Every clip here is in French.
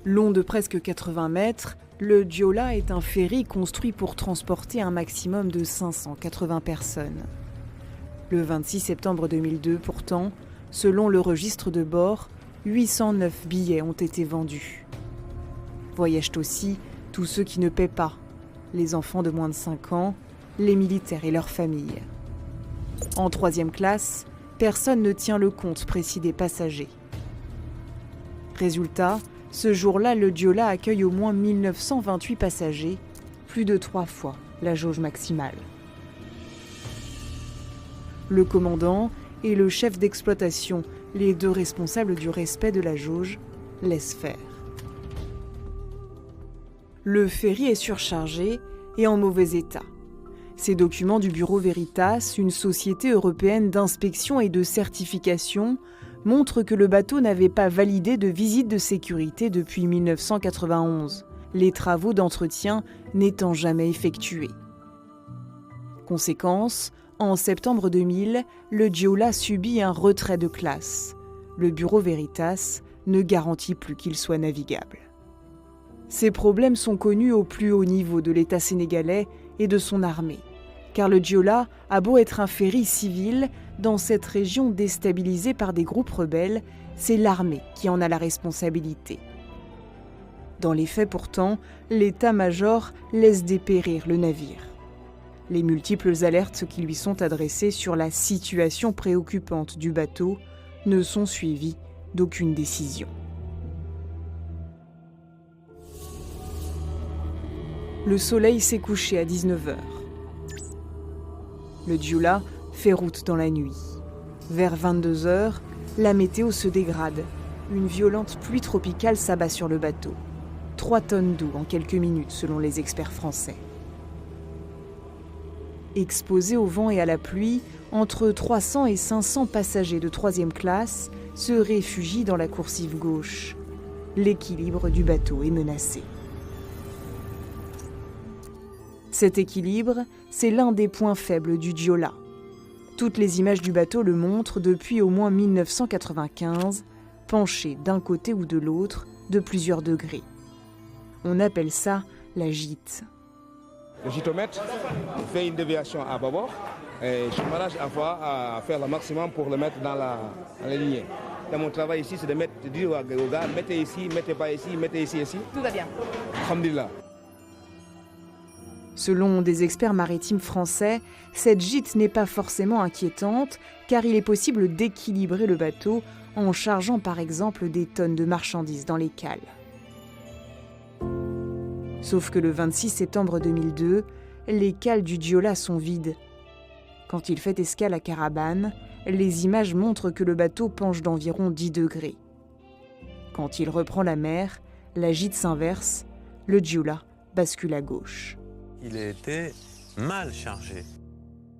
Long de presque 80 mètres, le Joola est un ferry construit pour transporter un maximum de 580 personnes. Le 26 septembre 2002, pourtant, selon le registre de bord, 809 billets ont été vendus. Voyagent aussi tous ceux qui ne paient pas, les enfants de moins de 5 ans, les militaires et leurs familles. En troisième classe, personne ne tient le compte précis des passagers. Résultat, ce jour-là, le Joola accueille au moins 1928 passagers, plus de 3 fois la jauge maximale. Le commandant et le chef d'exploitation, les deux responsables du respect de la jauge, laissent faire. Le ferry est surchargé et en mauvais état. Ces documents du Bureau Veritas, une société européenne d'inspection et de certification, montrent que le bateau n'avait pas validé de visite de sécurité depuis 1991, les travaux d'entretien n'étant jamais effectués. Conséquence, en septembre 2000, le Joola subit un retrait de classe. Le Bureau Veritas ne garantit plus qu'il soit navigable. Ces problèmes sont connus au plus haut niveau de l'État sénégalais et de son armée, car le Joola a beau être un ferry civil, dans cette région déstabilisée par des groupes rebelles, c'est l'armée qui en a la responsabilité. Dans les faits pourtant, l'état-major laisse dépérir le navire. Les multiples alertes qui lui sont adressées sur la situation préoccupante du bateau ne sont suivies d'aucune décision. Le soleil s'est couché à 19h. Le Joola fait route dans la nuit. Vers 22h, la météo se dégrade. Une violente pluie tropicale s'abat sur le bateau. 3 tonnes d'eau en quelques minutes selon les experts français. Exposés au vent et à la pluie, entre 300 et 500 passagers de 3e classe se réfugient dans la coursive gauche. L'équilibre du bateau est menacé. Cet équilibre, c'est l'un des points faibles du Joola. Toutes les images du bateau le montrent depuis au moins 1995, penché d'un côté ou de l'autre de plusieurs degrés. On appelle ça la gîte. Le gîtomètre fait une déviation à bâbord et je m'arrange à faire le maximum pour le mettre dans la lignée. Et mon travail ici, c'est de dire aux gars, mettez ici, mettez pas ici, mettez ici, ici. Tout va bien. Alhamdulillah. Selon des experts maritimes français, cette gîte n'est pas forcément inquiétante car il est possible d'équilibrer le bateau en chargeant par exemple des tonnes de marchandises dans les cales. Sauf que le 26 septembre 2002, les cales du Joola sont vides. Quand il fait escale à Carabane, les images montrent que le bateau penche d'environ 10 degrés. Quand il reprend la mer, la gîte s'inverse, le Joola bascule à gauche. Il a été mal chargé.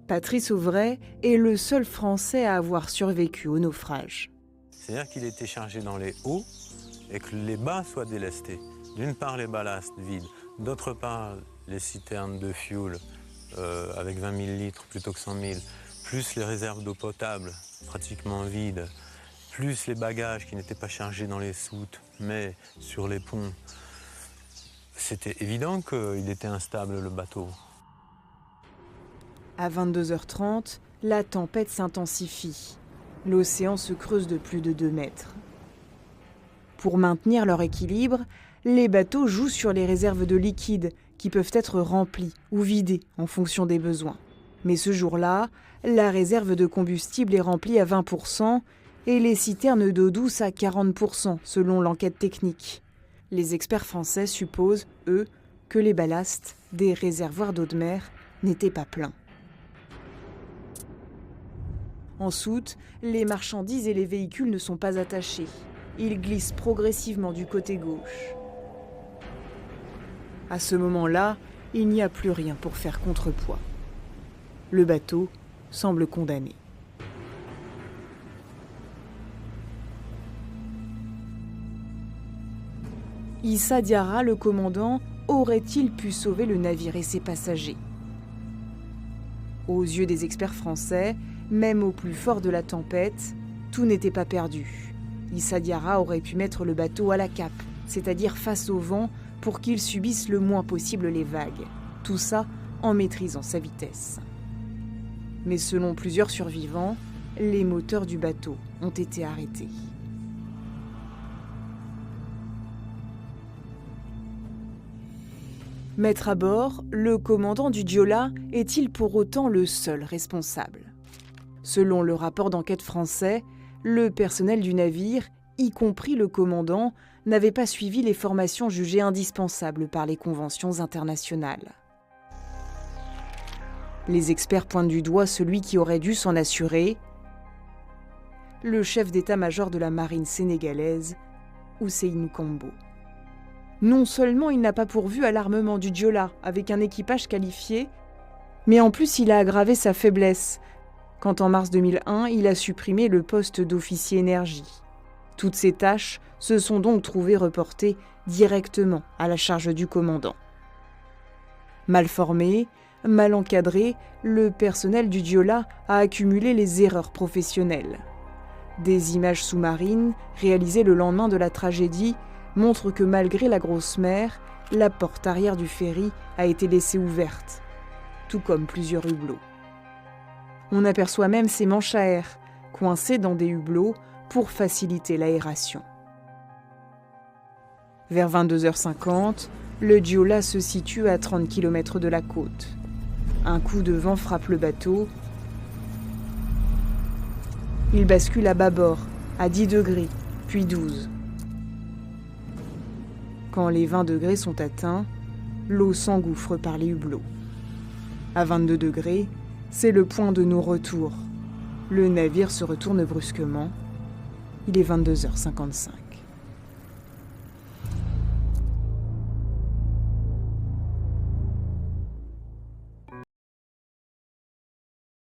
Patrice Auvray est le seul Français à avoir survécu au naufrage. C'est-à-dire qu'il était chargé dans les hauts et que les bas soient délestés. D'une part les ballastes vides, d'autre part les citernes de fuel avec 20 000 litres plutôt que 100 000, plus les réserves d'eau potable pratiquement vides, plus les bagages qui n'étaient pas chargés dans les soutes mais sur les ponts. C'était évident qu'il était instable, le bateau. À 22h30, la tempête s'intensifie. L'océan se creuse de plus de 2 mètres. Pour maintenir leur équilibre, les bateaux jouent sur les réserves de liquide qui peuvent être remplies ou vidées en fonction des besoins. Mais ce jour-là, la réserve de combustible est remplie à 20% et les citernes d'eau douce à 40% selon l'enquête technique. Les experts français supposent, eux, que les ballastes des réservoirs d'eau de mer n'étaient pas pleins. En soute, les marchandises et les véhicules ne sont pas attachés. Ils glissent progressivement du côté gauche. À ce moment-là, il n'y a plus rien pour faire contrepoids. Le bateau semble condamné. Issa Diarra, le commandant, aurait-il pu sauver le navire et ses passagers ? Aux yeux des experts français, même au plus fort de la tempête, tout n'était pas perdu. Issa Diarra aurait pu mettre le bateau à la cape c'est-à-dire face au vent pour qu'il subisse le moins possible les vagues, tout ça en maîtrisant sa vitesse. Mais selon plusieurs survivants, les moteurs du bateau ont été arrêtés. Mettre à bord, le commandant du Joola est-il pour autant le seul responsable? Selon le rapport d'enquête français, le personnel du navire, y compris le commandant, n'avait pas suivi les formations jugées indispensables par les conventions internationales. Les experts pointent du doigt celui qui aurait dû s'en assurer, le chef d'état-major de la marine sénégalaise, Ousseynou Kambo. Non seulement il n'a pas pourvu à l'armement du Joola avec un équipage qualifié, mais en plus il a aggravé sa faiblesse, quand en mars 2001, il a supprimé le poste d'officier énergie. Toutes ces tâches se sont donc trouvées reportées directement à la charge du commandant. Mal formé, mal encadré, le personnel du Joola a accumulé les erreurs professionnelles. Des images sous-marines, réalisées le lendemain de la tragédie, montrent que malgré la grosse mer, la porte arrière du ferry a été laissée ouverte, tout comme plusieurs hublots. On aperçoit même ces manches à air, coincées dans des hublots pour faciliter l'aération. Vers 22h50, le Joola se situe à 30 km de la côte. Un coup de vent frappe le bateau. Il bascule à bâbord, à 10 degrés, puis 12. Quand les 20 degrés sont atteints, l'eau s'engouffre par les hublots. À 22 degrés, c'est le point de non-retour. Le navire se retourne brusquement. Il est 22h55.